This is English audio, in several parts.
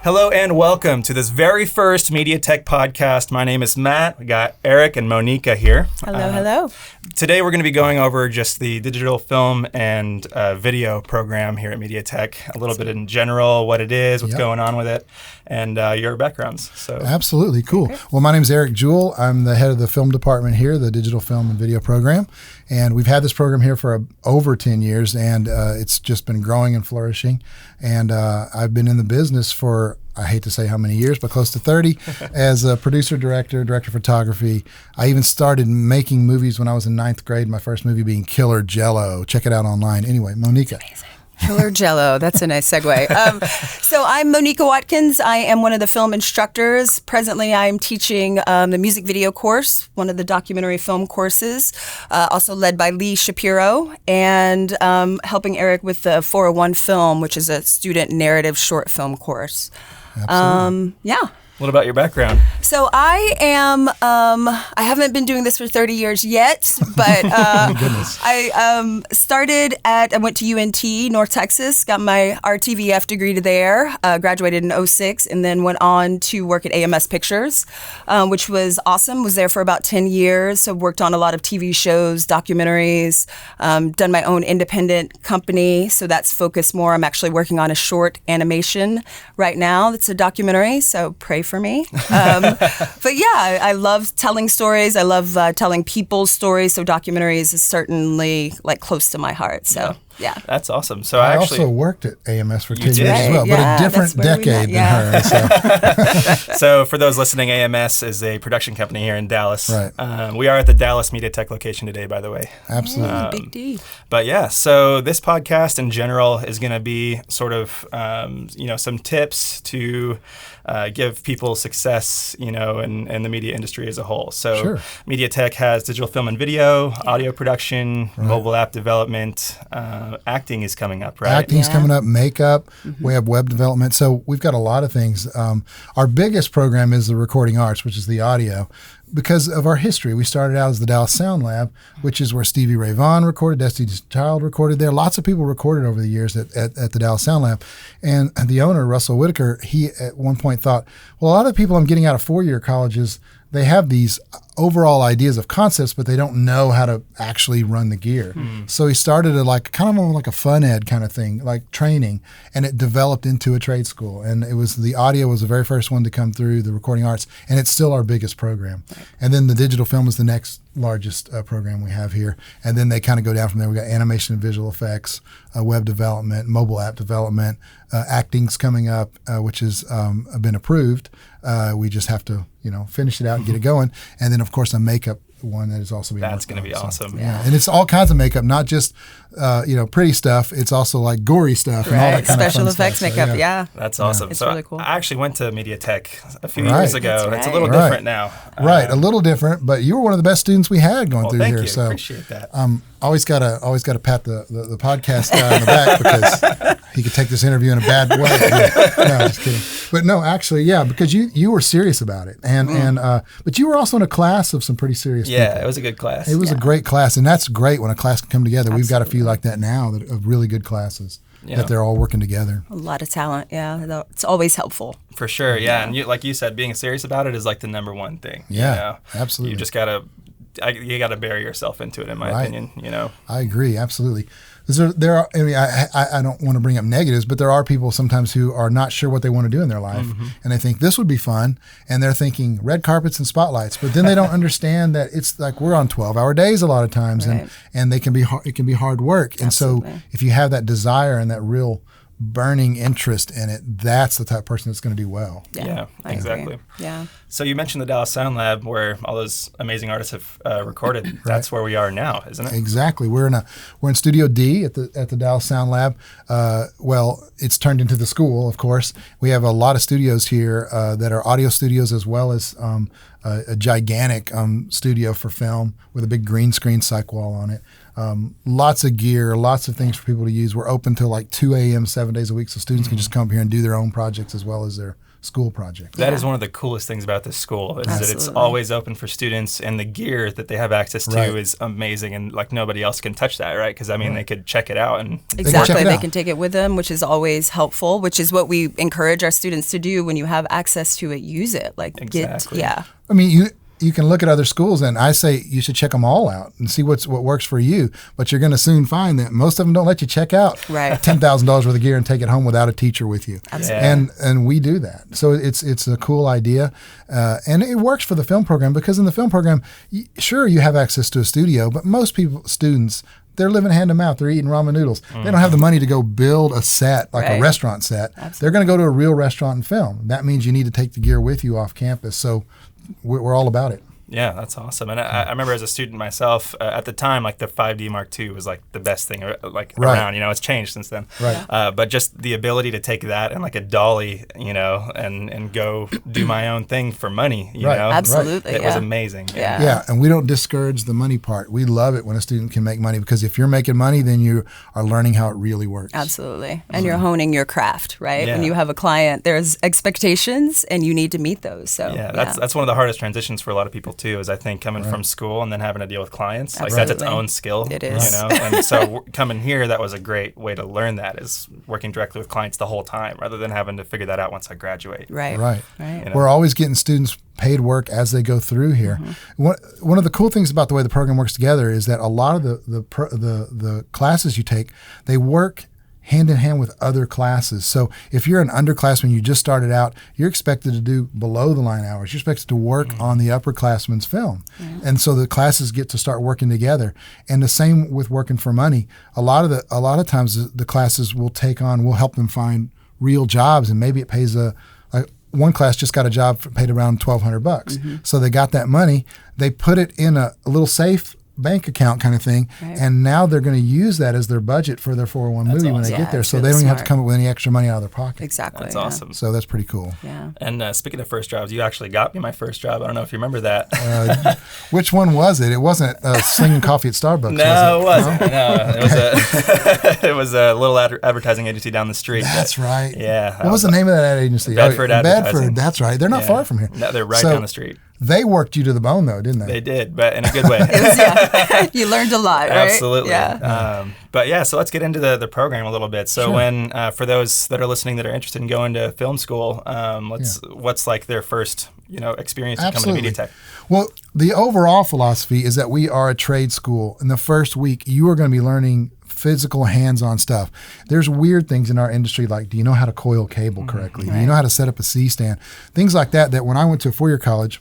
Hello and welcome to this very first MediaTech Podcast. My name is Matt. We got Eric and Monika here. Hello. Today we're going to be going over just the digital film and video program here at MediaTech. A little bit in general, what it is, what's going on with it, and your backgrounds. So absolutely cool. Well, my name is Eric Jewell. I'm the head of the film department here, the digital film and video program. And we've had this program here for over 10 years, and it's just been growing and flourishing. And I've been in the business for, I hate to say how many years, but close to 30 as a producer, director of photography. I even started making movies when I was in 9th grade, my first movie being Killer Jello. Check it out online. Anyway, Monika. Killer Jello. That's a nice segue. So I'm Monika Watkins. I am one of the film instructors. Presently, I'm teaching the music video course, one of the documentary film courses, also led by Lee Shapiro, and helping Eric with the 401 Film, which is a student narrative short film course. Absolutely. What about your background? So I am, I haven't been doing this for 30 years yet, but I I went to UNT, North Texas, got my RTVF degree there, graduated in 2006, and then went on to work at AMS Pictures, which was awesome. Was there for about 10 years, so worked on a lot of TV shows, documentaries, done my own independent company, so that's focused more. I'm actually working on a short animation right now. It's a documentary, so pray for me. But yeah, I love telling stories. I love telling people's stories. So documentaries is certainly like close to my heart. So yeah. That's awesome. So I also worked at AMS for 10 years as well, but a different decade than her. So. So for those listening, AMS is a production company here in Dallas. Right. We are at the Dallas MediaTech location today, by the way. Absolutely. Big D. But yeah, so this podcast in general is going to be sort of, some tips to give people success, in the media industry as a whole. So MediaTech has digital film and video, audio production, mobile app development. Acting is coming up, right? Acting's coming up, makeup. We have web development. So we've got a lot of things. Our biggest program is the recording arts, which is the audio. Because of our history, we started out as the Dallas Sound Lab, which is where Stevie Ray Vaughan recorded, Destiny's Child recorded there. Lots of people recorded over the years at the Dallas Sound Lab. And the owner, Russell Whitaker, he at one point thought, well, a lot of the people I'm getting out of four-year colleges, they have these overall ideas of concepts, but they don't know how to actually run the gear. So he started kind of like a fun ed kind of thing, like training, and it developed into a trade school. And the audio was the very first one to come through, the recording arts, and it's still our biggest program. Right. And then the digital film is the next largest program we have here. And then they kind of go down from there. We got animation and visual effects, web development, mobile app development, acting's coming up, which has been approved. We just have to, finish it out and get it going. And then, of course, a makeup one that is also being That's going to be awesome. Yeah, and it's all kinds of makeup, not just pretty stuff. It's also like gory stuff and all that kind special of fun effects stuff. makeup. So, yeah, that's awesome. It's so really cool. I actually went to MediaTech a few years ago. That's It's a little different now. Right, a little different, but you were one of the best students we had going through thank here. You. So appreciate that. Always gotta pat the podcast guy on the back because he could take this interview in a bad way. No, just kidding. But no, actually, because you were serious about it, and but you were also in a class of some pretty serious people. Yeah, it was a good class. It was a great class, and that's great when a class can come together. Absolutely. We've got a few like that now of really good classes that they're all working together. A lot of talent, it's always helpful. For sure, and like you said, being serious about it is like the number one thing. Yeah, absolutely. You just gotta bury yourself into it, in my opinion. I agree, absolutely. There are. I mean, I don't want to bring up negatives, but there are people sometimes who are not sure what they want to do in their life, and they think this would be fun, and they're thinking red carpets and spotlights, but then they don't understand that it's like we're on 12-hour days a lot of times, and they can be it can be hard work, and so if you have that desire and that real burning interest in it, that's the type of person that's going to do well. Yeah, exactly. Agree. Yeah. So you mentioned the Dallas Sound Lab where all those amazing artists have recorded. That's where we are now, isn't it? Exactly. We're in Studio D at the Dallas Sound Lab. Well, it's turned into the school, of course. We have a lot of studios here that are audio studios as well as a gigantic studio for film with a big green screen cyc wall on it. lots of gear, lots of things for people to use. We're open till like 2 a.m. 7 days a week, so students can just come here and do their own projects as well as their school projects. That is one of the coolest things about this school is that it's always open for students, and the gear that they have access to is amazing, and like nobody else can touch that, right? Because I mean, they could check it out and they can take it with them, which is always helpful, which is what we encourage our students to do. When you have access to it, use it. Like I mean, you can look at other schools, and I say you should check them all out and see what works for you. But you're going to soon find that most of them don't let you check out $10,000 worth of gear and take it home without a teacher with you. Absolutely. And we do that. So it's a cool idea, and it works for the film program, because in the film program, sure, you have access to a studio, but most students, they're living hand to mouth. They're eating ramen noodles. They don't have the money to go build a set, like a restaurant set. Absolutely. They're going to go to a real restaurant and film. That means you need to take the gear with you off campus. So we're all about it. Yeah, that's awesome. And I remember as a student myself, at the time, like the 5D Mark II was like the best thing around. You know, it's changed since then. Right. But just the ability to take that and like a dolly, you know, and go do my own thing for money, you know. Absolutely. It was amazing. Yeah, and we don't discourage the money part. We love it when a student can make money, because if you're making money, then you are learning how it really works. Absolutely. And you're honing your craft, right? When you have a client, there's expectations and you need to meet those. So that's one of the hardest transitions for a lot of people too, is I think coming from school and then having to deal with clients. Like that's its own skill. It is. You know? And so coming here, that was a great way to learn that, is working directly with clients the whole time rather than having to figure that out once I graduate. Right. You know? We're always getting students paid work as they go through here. One of the cool things about the way the program works together is that a lot of the classes you take, they work hand in hand with other classes. So if you're an underclassman, you just started out, you're expected to do below the line hours. You're expected to work on the upperclassman's film. And so the classes get to start working together. And the same with working for money. A lot of times the classes we'll help them find real jobs, and maybe it pays one class just got a job paid around $1,200. So they got that money, they put it in a little safe bank account kind of thing, and now they're going to use that as their budget for their 401 movie when they get there, so they don't even have to come up with any extra money out of their pocket. Exactly. That's awesome. So that's pretty cool. Yeah. And speaking of first jobs, you actually got me my first job. I don't know if you remember that. Which one was it? It wasn't slinging coffee at Starbucks. No, it wasn't. No, it was a little advertising agency down the street. That's right. Yeah. What was the name of that ad agency? Bedford Advertising. Bedford. That's right. They're not far from here. No, they're right down the street. They worked you to the bone, though, didn't they? They did, but in a good way. You learned a lot, right? Absolutely. Yeah. But yeah, so let's get into the program a little bit. So when, for those that are listening that are interested in going to film school, what's like their first, experience in coming to MediaTech? Well, the overall philosophy is that we are a trade school. In the first week, you are going to be learning physical hands-on stuff. There's weird things in our industry, like, do you know how to coil cable correctly? Do you know how to set up a C-stand? Things like that when I went to a four-year college,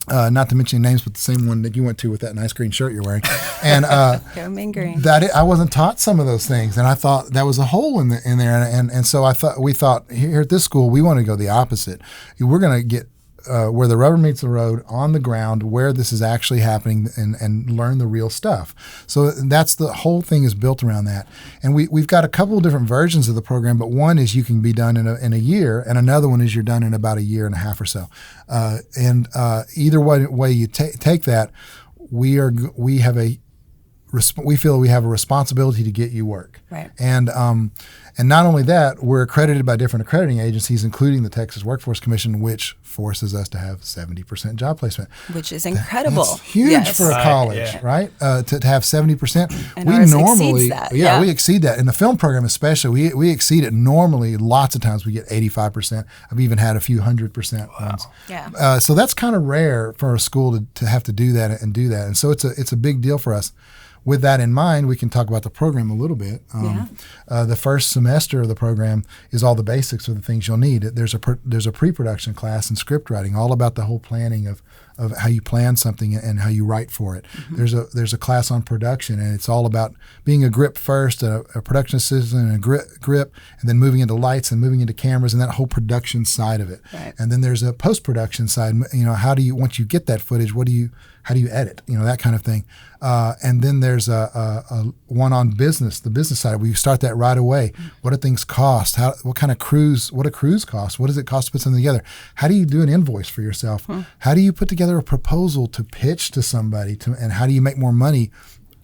not to mention names, but the same one that you went to with that nice green shirt you're wearing, and Go mean green. I wasn't taught some of those things, and I thought that was a hole in there, and so we thought here at this school we want to go the opposite. We're going to get where the rubber meets the road, on the ground, where this is actually happening, and learn the real stuff. So that's the whole thing is built around that. And we've got a couple of different versions of the program, but one is you can be done in a year, and another one is you're done in about a year and a half or so. Either way you take that, we feel we have a responsibility to get you work. Right. And not only that, we're accredited by different accrediting agencies, including the Texas Workforce Commission, which forces us to have 70% job placement. Which is incredible. That's huge for a college, right? To have 70%. And we normally exceeds that. We exceed that. In the film program especially, we exceed it normally. Lots of times we get 85%. I've even had a few 100% ones. Yeah. So that's kind of rare for a school to have to do that. And so it's a big deal for us. With that in mind, we can talk about the program a little bit. The first semester of the program is all the basics of the things you'll need. There's a pre-production class in script writing, all about the whole planning of how you plan something and how you write for it. There's a class on production, and it's all about being a grip first, a production assistant, and a grip, and then moving into lights and moving into cameras and that whole production side of it. Right. And then there's a post-production side. How do you, once you get that footage, how do you edit? That kind of thing. And then there's a one on business, the business side. We start that right away. What do things cost? What kind of crews? What do crews cost? What does it cost to put something together? How do you do an invoice for yourself? How do you put together a proposal to pitch to somebody? And how do you make more money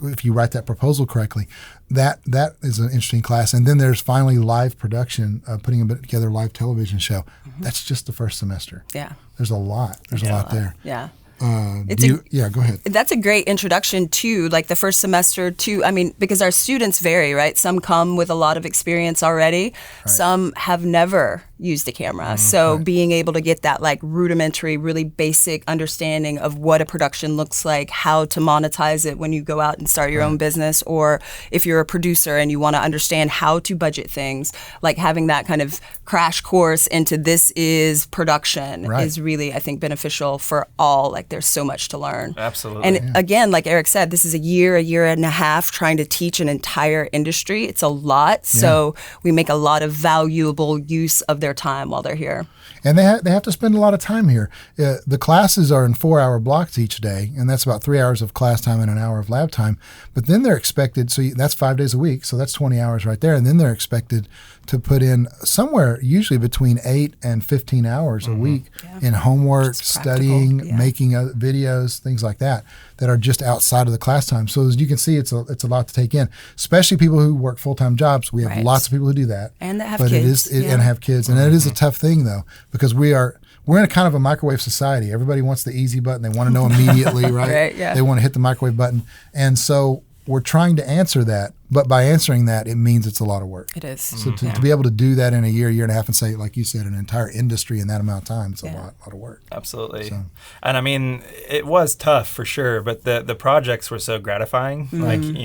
if you write that proposal correctly. That is an interesting class. And then there's finally live production, putting together a live television show. That's just the first semester. Yeah. There's a lot. There's a lot there. Yeah. Go ahead. That's a great introduction to like the first semester to, I mean, because our students vary, right? Some come with a lot of experience already. Right. Some have never used a camera. So being able to get that like rudimentary, really basic understanding of what a production looks like, how to monetize it when you go out and start your own business, or if you're a producer and you want to understand how to budget things, like having that kind of crash course into this is production is really, I think, beneficial for all. Like there's so much to learn. Absolutely. And again, like Eric said, this is a year and a half trying to teach an entire industry. It's a lot. So we make a lot of valuable use of their time while they're here. And they have to spend a lot of time here. The classes are in 4-hour blocks each day, and that's about 3 hours of class time and an hour of lab time. But then they're expected, so that's 5 days a week, so that's 20 hours right there. And then they're expected to put in somewhere usually between 8 and 15 hours a week in homework, studying, making videos, things like that are just outside of the class time. So as you can see, it's a lot to take in, especially people who work full-time jobs. We have lots of people who do that. And that have kids. And have kids. And it is a tough thing, though, because we're in a kind of a microwave society. Everybody wants the easy button. They want to know immediately, right? They want to hit the microwave button. And so we're trying to answer that. But by answering that, it means it's a lot of work. It is. So to be able to do that in a year and a half and say, like you said, an entire industry in that amount of time, it's a lot of work. Absolutely. So. And I mean, it was tough for sure, but the projects were so gratifying. Like, could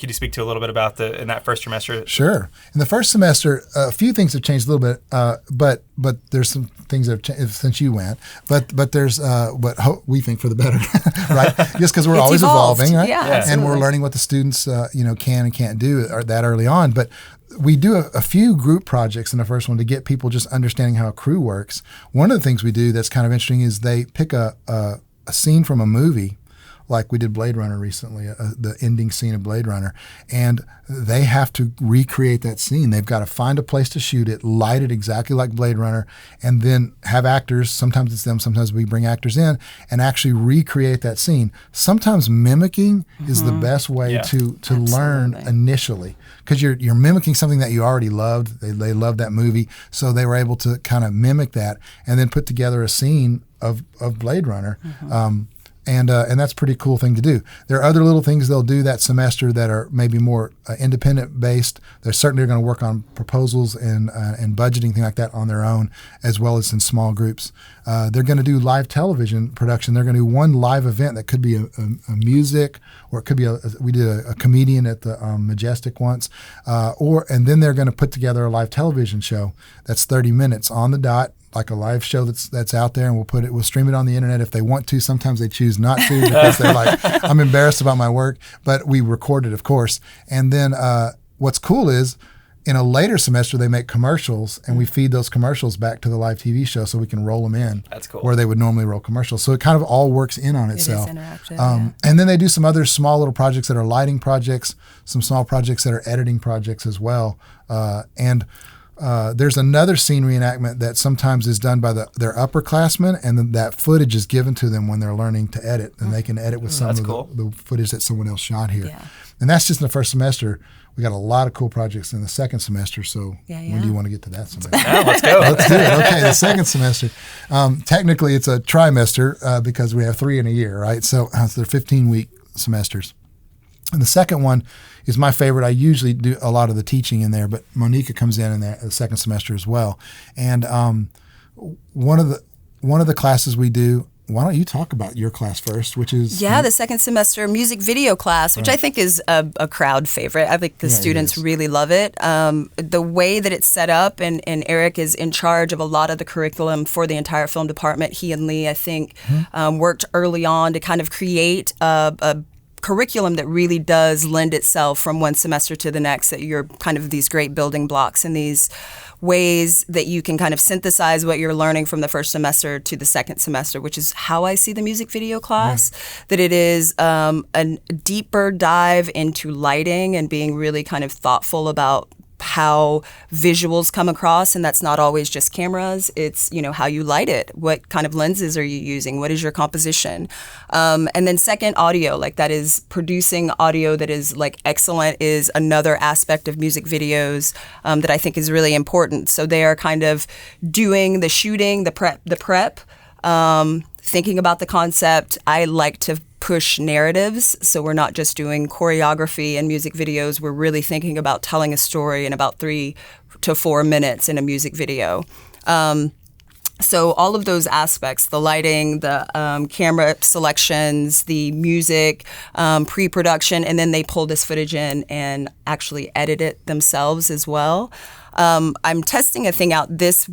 you speak to a little bit about in that first semester? Sure. In the first semester, a few things have changed a little bit, but there's some things that have changed since you went. But there's what we think for the better, right? Just because we're always evolving, right? Yeah, and we're learning what the students can and can't do that early on. But we do a few group projects in the first one to get people just understanding how a crew works. One of the things we do that's kind of interesting is they pick a scene from a movie, like we did Blade Runner recently, the ending scene of Blade Runner, and they have to recreate that scene. They've got to find a place to shoot it, light it exactly like Blade Runner, and then have actors, sometimes it's them, sometimes we bring actors in, and actually recreate that scene. Sometimes mimicking is the best way to learn initially, because you're mimicking something that you already loved. They loved that movie, so they were able to kind of mimic that and then put together a scene of Blade Runner. And that's a pretty cool thing to do. There are other little things they'll do that semester that are maybe more independent based. They're certainly going to work on proposals and budgeting, things like that on their own, as well as in small groups. They're going to do live television production. They're going to do one live event that could be a music, or it could be we did a comedian at the Majestic once, and then they're going to put together a live television show that's 30 minutes on the dot, like a live show that's out there, and we'll stream it on the internet if they want to. Sometimes they choose not to because they're like, I'm embarrassed about my work, but we record it, of course. And then what's cool is in a later semester they make commercials, and we feed those commercials back to the live TV show so we can roll them in. That's cool. Where they would normally roll commercials. So it kind of all works in on itself. It is interactive. And then they do some other small little projects that are lighting projects, some small projects that are editing projects as well. There's another scene reenactment that sometimes is done by their upperclassmen, and then that footage is given to them when they're learning to edit, and they can edit with some of the footage that someone else shot here. Yeah. And that's just in the first semester. We got a lot of cool projects in the second semester, so when do you want to get to that semester? Let's go. Let's do it. Okay, the second semester. Technically, it's a trimester because we have 3 in a year, right? So they're 15-week semesters. And the second one is my favorite. I usually do a lot of the teaching in there, but Monika comes in the second semester as well. And one of the classes we do, why don't you talk about your class first, which is... the second semester music video class, which I think is a crowd favorite. I think the students really love it. The way that it's set up, and Eric is in charge of a lot of the curriculum for the entire film department. He and Lee, I think, worked early on to kind of create a curriculum that really does lend itself from one semester to the next, that you're kind of these great building blocks and these ways that you can kind of synthesize what you're learning from the first semester to the second semester, which is how I see the music video class, that it is a deeper dive into lighting and being really kind of thoughtful about how visuals come across, and that's not always just cameras. It's, how you light it. What kind of lenses are you using? What is your composition? And then second, audio, like that is producing audio that is like excellent is another aspect of music videos that I think is really important. So they are kind of doing the shooting, the prep, thinking about the concept. I like to push narratives, so we're not just doing choreography and music videos. We're really thinking about telling a story in about 3 to 4 minutes in a music video. So all of those aspects, the lighting, the camera selections, the music, pre-production, and then they pull this footage in and actually edit it themselves as well. I'm testing a thing out this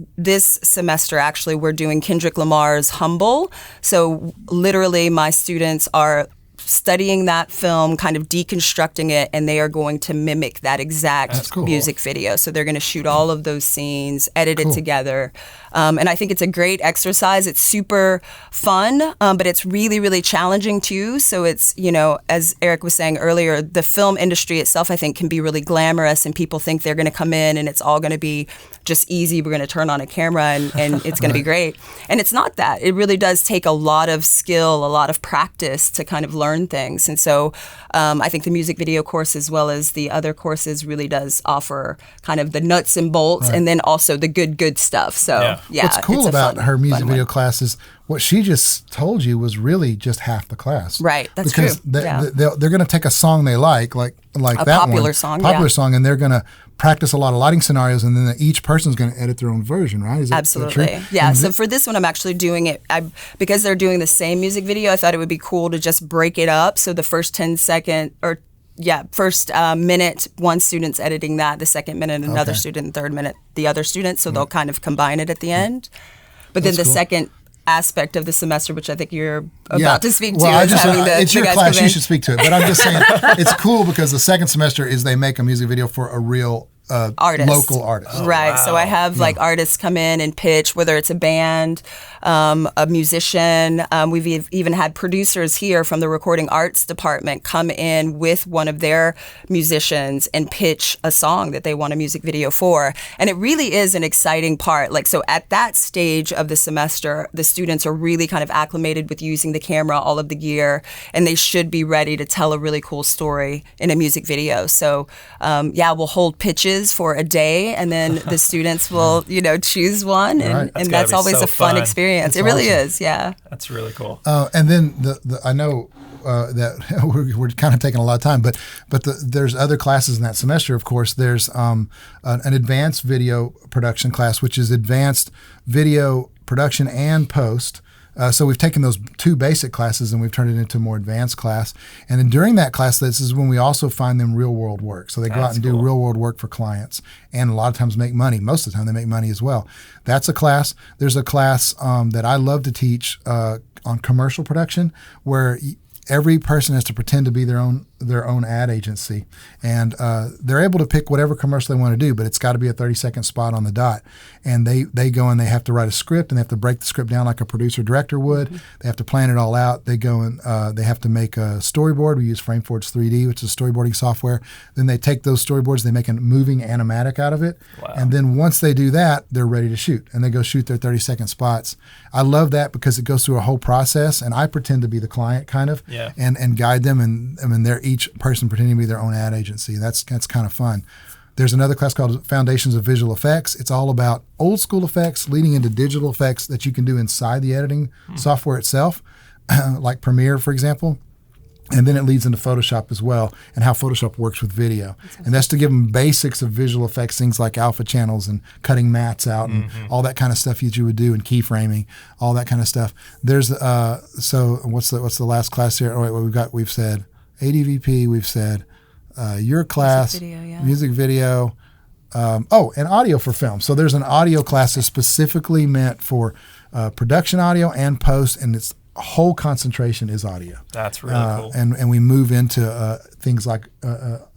semester. Actually, we're doing Kendrick Lamar's Humble. So literally my students are studying that film, kind of deconstructing it, and they are going to mimic that exact music video. So they're going to shoot all of those scenes, edit it together. And I think it's a great exercise. It's super fun, but it's really, really challenging too. So it's, as Eric was saying earlier, the film industry itself, I think, can be really glamorous, and people think they're going to come in and it's all going to be just easy. We're going to turn on a camera and it's going to be great. And it's not that. It really does take a lot of skill, a lot of practice to kind of learn things. And so I think the music video course, as well as the other courses, really does offer kind of the nuts and bolts, and then also the good stuff. So what's cool about her music video class is what she just told you was really just half the class. Right, that's true. Because they're going to take a song they like a that popular song, and they're going to practice a lot of lighting scenarios, and then each person's going to edit their own version, right? Is Absolutely. that true? Yeah, so for this one, I'm actually doing it, because they're doing the same music video, I thought it would be cool to just break it up. So the first 10-second, first minute, one student's editing that, the second minute, another student, third minute, the other student, so they'll kind of combine it at the end. But then the second aspect of the semester, which I think you're about to speak to, is having it's your class, you should speak to it. But I'm just saying, it's cool because the second semester is they make a music video for a real local artist. Right. Wow. So I have artists come in and pitch, whether it's a band, a musician. We've even had producers here from the recording arts department come in with one of their musicians and pitch a song that they want a music video for. And it really is an exciting part. So at that stage of the semester, the students are really kind of acclimated with using the camera, all of the gear, and they should be ready to tell a really cool story in a music video. So we'll hold pitches for a day, and then the students will, choose one, and that's always a fun experience. It really is, yeah. That's really cool. And then I know that we're kind of taking a lot of time, but there's other classes in that semester. Of course, there's an advanced video production class, which is advanced video production and post. So we've taken those 2 basic classes and we've turned it into a more advanced class. And then during that class, this is when we also find them real world work. So they go out and do real world work for clients, and a lot of times make money. Most of the time they make money as well. That's a class. There's a class that I love to teach on commercial production, where every person has to pretend to be their own ad agency, and they're able to pick whatever commercial they want to do, but it's got to be a 30-second spot on the dot. And they go and they have to write a script, and they have to break the script down like a producer director would. Mm-hmm. They have to plan it all out. They go and they have to make a storyboard. We use FrameForge 3D, which is storyboarding software. Then they take those storyboards, they make a moving animatic out of it, and then once they do that, they're ready to shoot, and they go shoot their 30-second spots. I love that because it goes through a whole process, and I pretend to be the client kind of, and guide them, and they're each person pretending to be their own ad agency. That's kind of fun. There's another class called Foundations of Visual Effects. It's all about old school effects leading into digital effects that you can do inside the editing software itself, like Premiere, for example. And then it leads into Photoshop as well, and how Photoshop works with video. And that's to give them basics of visual effects, things like alpha channels and cutting mats out and all that kind of stuff that you would do, and keyframing, all that kind of stuff. There's so what's the last class here? Oh wait, we've said ADVP, we've said your class, music video, and audio for film. So there's an audio class that's specifically meant for production audio and post, and its whole concentration is audio. That's really cool. And we move into things like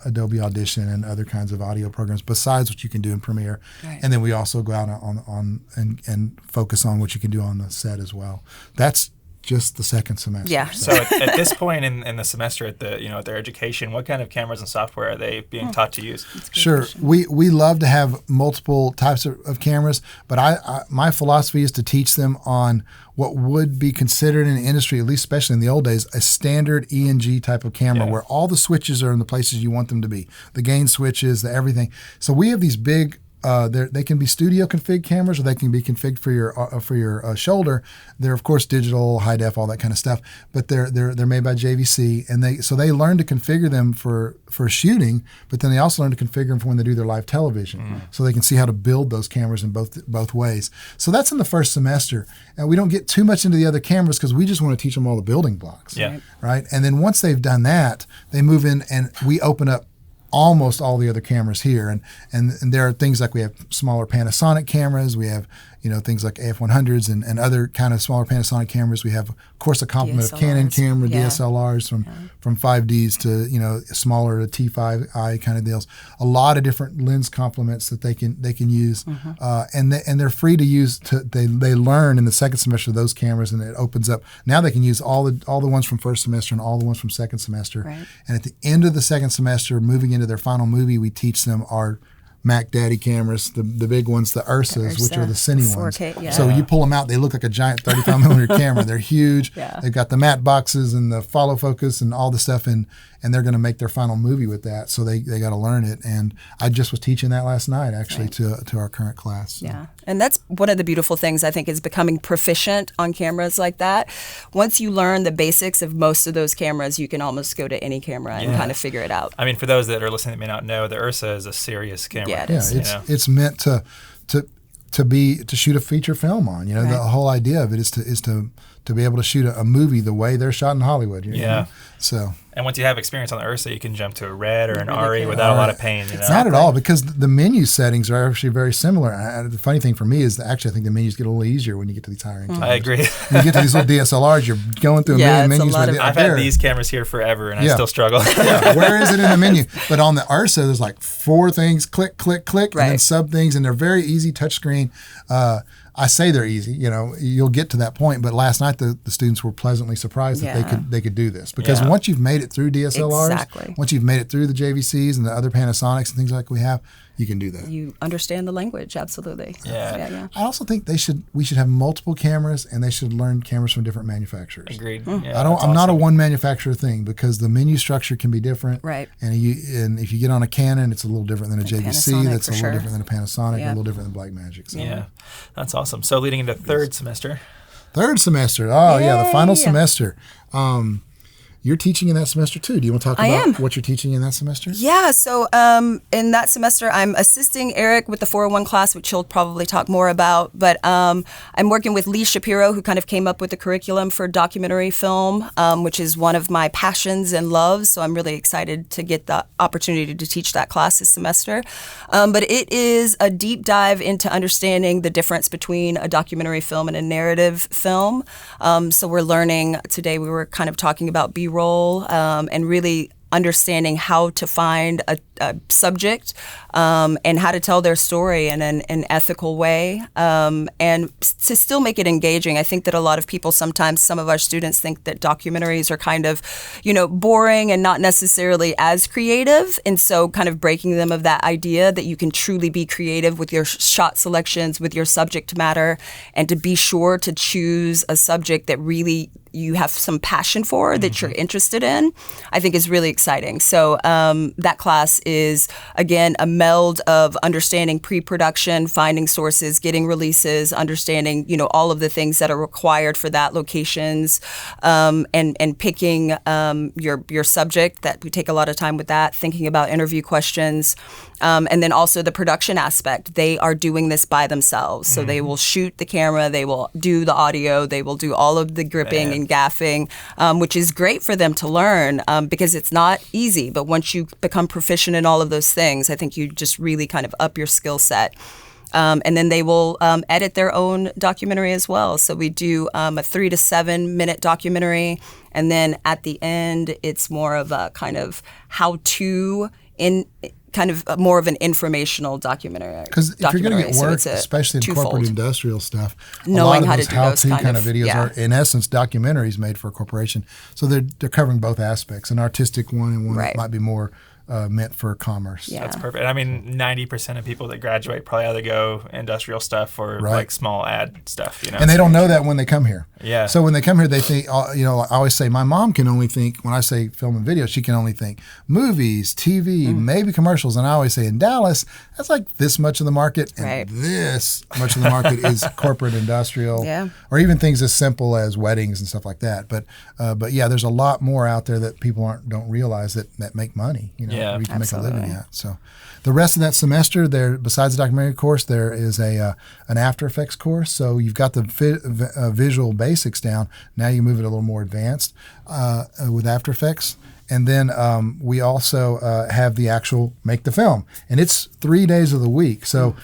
Adobe Audition and other kinds of audio programs besides what you can do in Premiere. Right. And then we also go out on and focus on what you can do on the set as well. That's just the second semester. Yeah. So at this point in the semester at their education, what kind of cameras and software are they being taught to use? Sure. We love to have multiple types of cameras, but my philosophy is to teach them on what would be considered in the industry, at least especially in the old days, a standard E&G type of camera where all the switches are in the places you want them to be, the gain switches, the everything. So we have these big they can be studio config cameras, or they can be configured for your shoulder. They're of course digital, high def, all that kind of stuff. But they're made by JVC, and they learn to configure them for shooting. But then they also learn to configure them for when they do their live television, so they can see how to build those cameras in both ways. So that's in the first semester, and we don't get too much into the other cameras because we just want to teach them all the building blocks. Yeah. Right. And then once they've done that, they move in, and we open up almost all the other cameras here, and there are things like we have smaller Panasonic cameras, we have things like AF100s and other kind of smaller Panasonic cameras. We have, of course, a complement DSLRs. of Canon camera, DSLRs from 5Ds to smaller to T5i kind of deals. A lot of different lens complements that they can use, and they're free to use. They learn in the second semester of those cameras, and it opens up. Now they can use all the ones from first semester and all the ones from second semester. Right. And at the end of the second semester, moving into their final movie, we teach them our Mac Daddy cameras, the big ones, the Ursas, which are the cine ones. 4K, So you pull them out, they look like a giant 35 millimeter camera. They're huge. Yeah. They've got the matte boxes and the follow focus and all the stuff, and they're going to make their final movie with that. So they got to learn it. And I just was teaching that last night, actually, to our current class. So. Yeah. And that's one of the beautiful things, I think, is becoming proficient on cameras like that. Once you learn the basics of most of those cameras, you can almost go to any camera and kind of figure it out. I mean, for those that are listening that may not know, the Ursa is a serious camera. Yeah, it is. It's meant to shoot a feature film on. The whole idea of it is to be able to shoot a movie the way they're shot in Hollywood. You know? So. And once you have experience on the Ursa, you can jump to a red or an RE without a lot of pain. Not at all, because the menu settings are actually very similar. The funny thing for me is that actually I think the menus get a little easier when you get to these higher end cameras. I agree. When you get to these little DSLRs, you're going through a million menus. I've had these cameras here forever, and I still struggle. Where is it in the menu? But on the Ursa, there's like 4 things, click, click, click, and then sub things, and they're very easy touchscreen. I say they're easy, you'll get to that point. But last night the students were pleasantly surprised that they could do this, because once you've made it through DSLRs, once you've made it through the JVCs and the other Panasonics and things like we have, you can do that. You understand the language, absolutely. Yeah. I also think we should have multiple cameras, and they should learn cameras from different manufacturers. Agreed. I'm not a one manufacturer thing, because the menu structure can be different. Right. And if you get on a Canon, it's a little different than a JVC. That's a little different than a Panasonic. A little different than Blackmagic. So. Yeah, that's awesome. So leading into third semester. Third semester. Oh, yeah, the final semester. You're teaching in that semester too. Do you want to talk about what you're teaching in that semester? Yeah, so in that semester, I'm assisting Eric with the 401 class, which he'll probably talk more about. But I'm working with Lee Shapiro, who kind of came up with the curriculum for documentary film, which is one of my passions and loves. So I'm really excited to get the opportunity to teach that class this semester. But it is a deep dive into understanding the difference between a documentary film and a narrative film. So we're learning today, we were kind of talking about B-roll and really understanding how to find a subject and how to tell their story in an ethical way, and to still make it engaging. I think that a lot of people, sometimes some of our students think that documentaries are kind of, boring and not necessarily as creative. And so kind of breaking them of that idea that you can truly be creative with your shot selections, with your subject matter, and to be sure to choose a subject that really you have some passion for, that you're interested in, I think is really exciting. So that class is, again, a meld of understanding pre-production, finding sources, getting releases, understanding, all of the things that are required for that, locations, and picking your subject. That we take a lot of time with that, thinking about interview questions. And then also the production aspect. They are doing this by themselves. So they will shoot the camera, they will do the audio, they will do all of the gripping and gaffing, which is great for them to learn because it's not easy. But once you become proficient in all of those things, I think you just really kind of up your skill set. And then they will edit their own documentary as well. So we do a 3 to 7 minute documentary. And then at the end, it's more of a kind of how-to kind of more of an informational documentary. Because if you're going to get work, especially in corporate industrial stuff, knowing how to do those kind of videos are, in essence, documentaries made for a corporation. So they're covering both aspects, an artistic one and one that might be more meant for commerce. Yeah. That's perfect. I mean, 90% of people that graduate probably either go industrial stuff or like small ad stuff, you know. And they don't know that when they come here. Yeah. So when they come here, they think, you know, I always say my mom can only think, when I say film and video, she can only think movies, TV, maybe commercials. And I always say in Dallas, that's like this much of the market and this much of the market is corporate industrial or even things as simple as weddings and stuff like that. But yeah, there's a lot more out there that people don't realize that make money, you know. We can make a living at. So the rest of that semester, there, besides the documentary course, there is an After Effects course. So you've got the visual basics down. Now you move it a little more advanced with After Effects. And then we also have the actual make the film. And it's 3 days of the week. So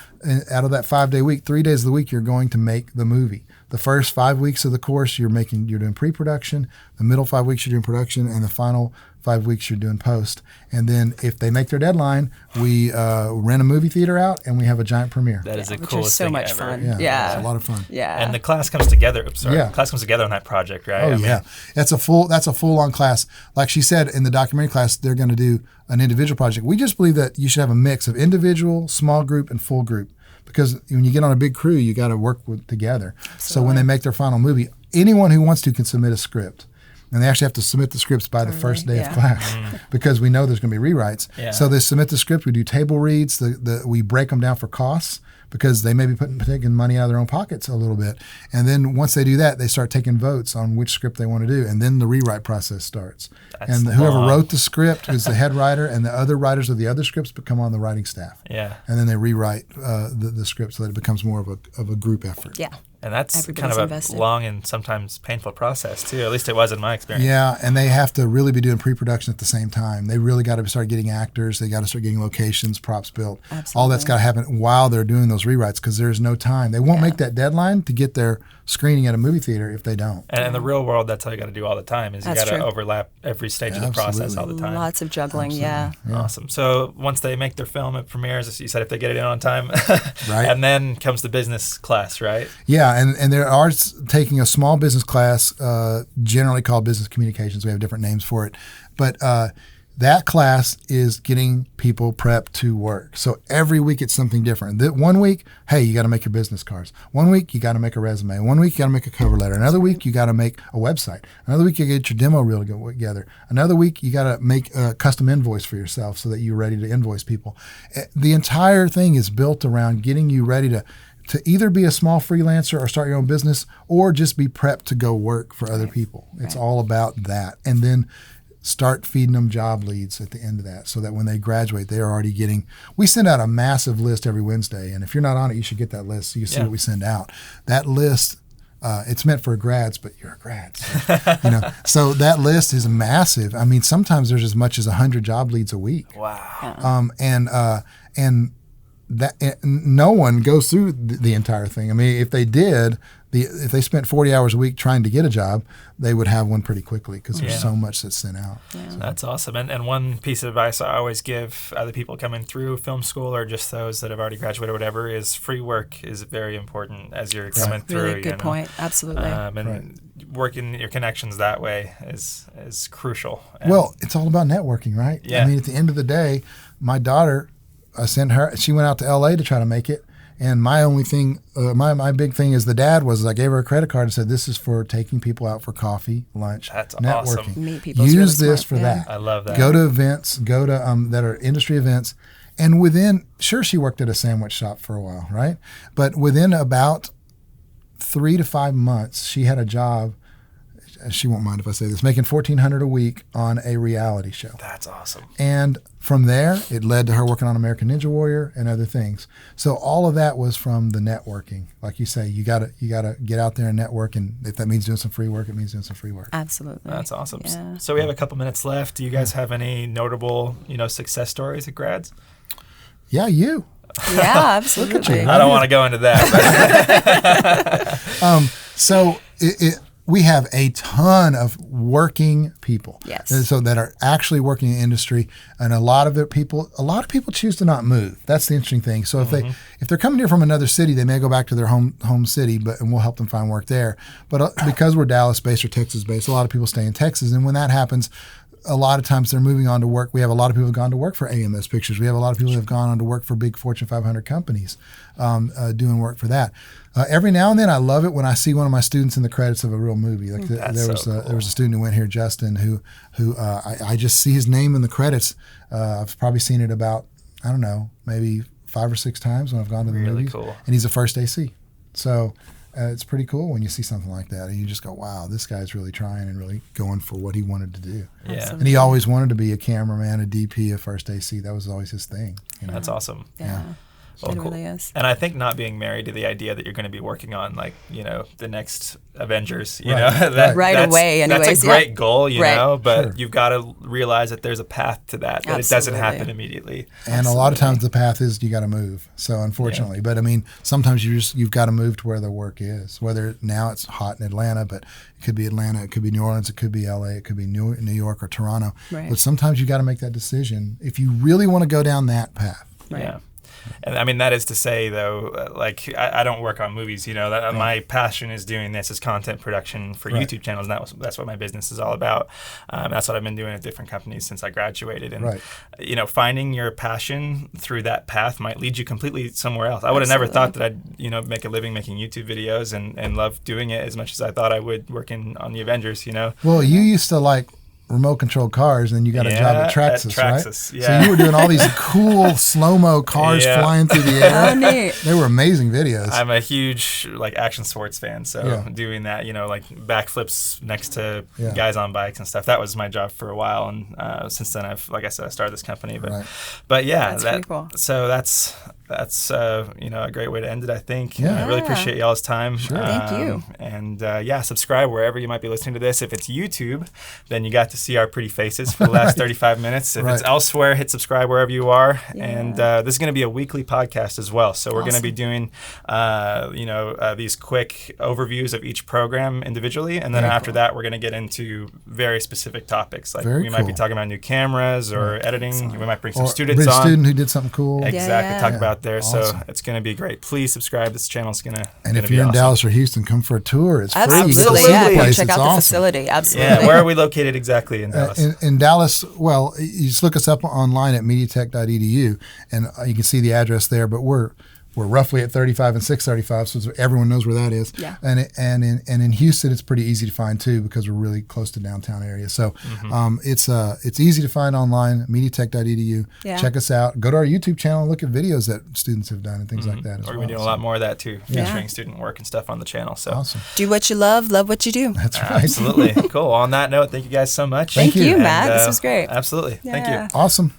out of that 5-day week, 3 days of the week, you're going to make the movie. The first 5 weeks of the course, you're doing pre-production. The middle 5 weeks, you're doing production. And the final 5 weeks, you're doing post. And then if they make their deadline, we rent a movie theater out and we have a giant premiere. That is the coolest thing ever. Which is so much fun. Yeah. It's a lot of fun. Yeah. And the class comes together. The class comes together on that project, right? Oh, yeah. That's a full-on class. Like she said, in the documentary class, they're going to do an individual project. We just believe that you should have a mix of individual, small group, and full group. Because when you get on a big crew, you got to work together. Absolutely. So when they make their final movie, anyone who wants to can submit a script. And they actually have to submit the scripts by the first day of class because we know there's going to be rewrites. Yeah. So they submit the script. We do table reads. We break them down for costs because they may be taking money out of their own pockets a little bit. And then once they do that, they start taking votes on which script they want to do. And then the rewrite process starts. And whoever wrote the script is the head writer, and the other writers of the other scripts become on the writing staff. Yeah. And then they rewrite the script so that it becomes more of a group effort. Yeah. And that's kind of a long and sometimes painful process, too. At least it was in my experience. Yeah, and they have to really be doing pre-production at the same time. They really got to start getting actors. They got to start getting locations, props built. Absolutely. All that's got to happen while they're doing those rewrites because there's no time. They won't make that deadline to get their screening at a movie theater if they don't. And in the real world, that's how you got to do all the time is you got to overlap every stage of the process all the time. Lots of juggling, yeah. Awesome. So once they make their film, it premieres, as you said, if they get it in on time. Right. And then comes the business class, right? Yeah, and there are taking a small business class, generally called business communications. We have different names for it. But that class is getting people prepped to work. So every week it's something different. 1 week, hey, you got to make your business cards. 1 week, you got to make a resume. 1 week, you got to make a cover letter. Another week, you got to make a website. Another week, you get your demo reel together. Another week, you got to make a custom invoice for yourself so that you're ready to invoice people. The entire thing is built around getting you ready to either be a small freelancer or start your own business or just be prepped to go work for other people. It's all about that. And then start feeding them job leads at the end of that so that when they graduate, they're already getting – we send out a massive list every Wednesday. And if you're not on it, you should get that list so you see what we send out. That list it's meant for grads, but you're a grad. So, so that list is massive. I mean, sometimes there's as much as 100 job leads a week. Wow. And that no one goes through the entire thing. I mean, if they did, if they spent 40 hours a week trying to get a job, they would have one pretty quickly because there's so much that's sent out. Yeah. So that's awesome. And one piece of advice I always give other people coming through film school or just those that have already graduated or whatever is free work is very important as you're coming through. Really good point. Absolutely. And working your connections that way is crucial. Well, it's all about networking, right? Yeah. I mean, at the end of the day, my daughter, I sent her, she went out to LA to try to make it. And my only thing, my big thing as the dad was I gave her a credit card and said, this is for taking people out for coffee, lunch, That's networking. Awesome. Meet people. Use really this for that. I love that. Go to events, go to that are industry events. And sure, she worked at a sandwich shop for a while, right? But within about 3 to 5 months, she had a job. She won't mind if I say this, making $1,400 a week on a reality show. That's awesome. And from there, it led to her working on American Ninja Warrior and other things. So all of that was from the networking. Like you say, you gotta get out there and network, and if that means doing some free work, it means doing some free work. Absolutely. That's awesome. Yeah. So we have a couple minutes left. Do you guys have any notable, success stories at grads? Yeah, you. Yeah, absolutely. Look at you. I don't want to go into that. So we have a ton of working people. Yes. And so that are actually working in the industry, and a lot of people choose to not move. That's the interesting thing. So if they're coming here from another city, they may go back to their home city, and we'll help them find work there. But because we're Dallas-based or Texas-based, a lot of people stay in Texas, and when that happens, a lot of times they're moving on to work. We have a lot of people who have gone to work for AMS Pictures. We have a lot of people who have gone on to work for big Fortune 500 companies, doing work for that. Every now and then, I love it when I see one of my students in the credits of a real movie. Like there was a student who went here, Justin, who I just see his name in the credits. I've probably seen it about, I don't know, maybe 5 or 6 times when I've gone to the movies. Cool. And he's a first AC. So it's pretty cool when you see something like that, and you just go, wow, this guy's really trying and really going for what he wanted to do. Yeah. And he always wanted to be a cameraman, a DP, a first AC. That was always his thing. You know? That's awesome. Yeah. Well, It cool. really is. And I think not being married to the idea that you're going to be working on, like, the next Avengers, Right. Right away, anyways. That's a great goal, you Right. know, but Sure. you've got to realize that there's a path to that it doesn't Absolutely. happen immediately. And a lot of times the path is you got to move. So unfortunately, but I mean, sometimes you've got to move to where the work is. Whether now it's hot in Atlanta, but it could be Atlanta, it could be New Orleans, it could be LA, it could be New York or Toronto. Right. But sometimes you got to make that decision if you really want to go down that path. Right. Yeah. And I mean, that is to say, though, like, I don't work on movies, my passion is doing this as content production for YouTube channels. And that's what my business is all about. That's what I've been doing at different companies since I graduated. And, finding your passion through that path might lead you completely somewhere else. I would have never thought that I'd, make a living making YouTube videos and love doing it as much as I thought I would working on the Avengers, Well, you used to like remote controlled cars, and you got a job at Traxxas, right? Yeah. So you were doing all these cool slow-mo cars flying through the air. Oh, neat. They were amazing videos. I'm a huge action sports fan, so doing that, backflips next to guys on bikes and stuff. That was my job for a while, and since then I started this company. But yeah, that's pretty cool. So that's a great way to end it, I think. Yeah. I really appreciate y'all's time. Sure. Thank you. And subscribe wherever you might be listening to this. If it's YouTube, then you got to see our pretty faces for the last 35 minutes. If it's elsewhere, hit subscribe wherever you are. Yeah. And this is going to be a weekly podcast as well. So we're going to be doing, these quick overviews of each program individually. And then after that, we're going to get into very specific topics. Like we might be talking about new cameras or editing. We might bring some students on. A student who did something cool. Exactly. Talk about there. Awesome. So it's going to be great. Please subscribe. This channel's going to And if you're in Dallas or Houston, come for a tour. It's free. Absolutely. You get to see the place. Check out the facility. Absolutely. Yeah. Where are we located exactly in Dallas? In Dallas, well, you just look us up online at MediaTech.edu, and you can see the address there. But we're roughly at 35 and 635, so everyone knows where that is. Yeah. And in Houston, it's pretty easy to find too because we're really close to downtown area. So it's easy to find online. MediaTech.edu. Yeah. Check us out. Go to our YouTube channel and look at videos that students have done and things like that. We're doing a lot more of that too, featuring student work and stuff on the channel. So awesome. Do what you love what you do. That's right. Absolutely. Cool. On that note, thank you guys so much. Thank you, Matt. This was great. Absolutely. Yeah. Thank you. Awesome.